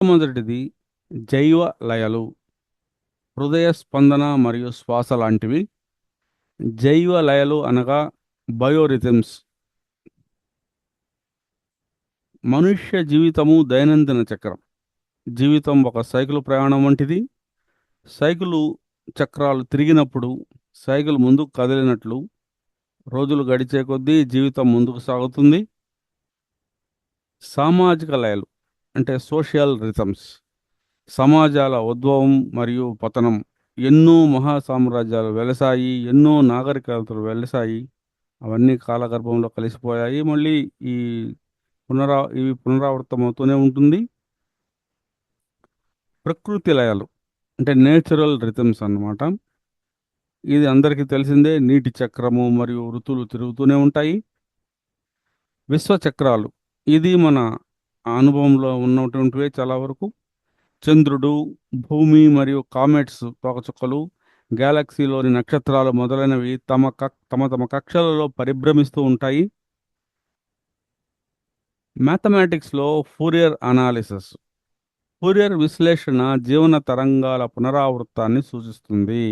మొదటిది జైవ లయలు, హృదయ స్పందన మరియు శ్వాస లాంటివి. జైవ లయలు అనగా బయోరిథమ్స్. మనుష్య జీవితము దైనందిన చక్రం. జీవితం ఒక సైకిల్ ప్రయాణం వంటిది. సైకిలు చక్రాలు తిరిగినప్పుడు సైకిల్ ముందుకు కదిలినట్లు రోజులు గడిచే కొద్దీ జీవితం ముందుకు సాగుతుంది. సామాజిక లయలు అంటే సోషల్ రిథమ్స్. సమాజాల ఉద్భవం మరియు పతనం. ఎన్నో మహాసామ్రాజ్యాలు వెలసాయి, ఎన్నో నాగరికతలు వెలసాయి. అవన్నీ కాలగర్భంలో కలిసిపోయాయి. మళ్ళీ ఈ ఇవి పునరావృతమవుతూనే ఉంటుంది. ప్రకృతి లయాలు అంటే నేచురల్ రిథమ్స్ అన్నమాట. ఇది అందరికీ తెలిసిందే. నీటి చక్రము మరియు ఋతువులు తిరుగుతూనే ఉంటాయి. విశ్వచక్రాలు ఇది మన అనుభవంలో ఉన్నటువంటివే చాలా వరకు. చంద్రుడు, భూమి మరియు కామెట్స్ తోకచుక్కలు, గ్యాలక్సీలోని నక్షత్రాలు మొదలైనవి తమ తమ కక్షలలో పరిభ్రమిస్తూ ఉంటాయి. మ్యాథమెటిక్స్లో ఫోరియర్ అనాలిసిస్, ఫోరియర్ విశ్లేషణ జీవన తరంగాల పునరావృతాన్ని సూచిస్తుంది.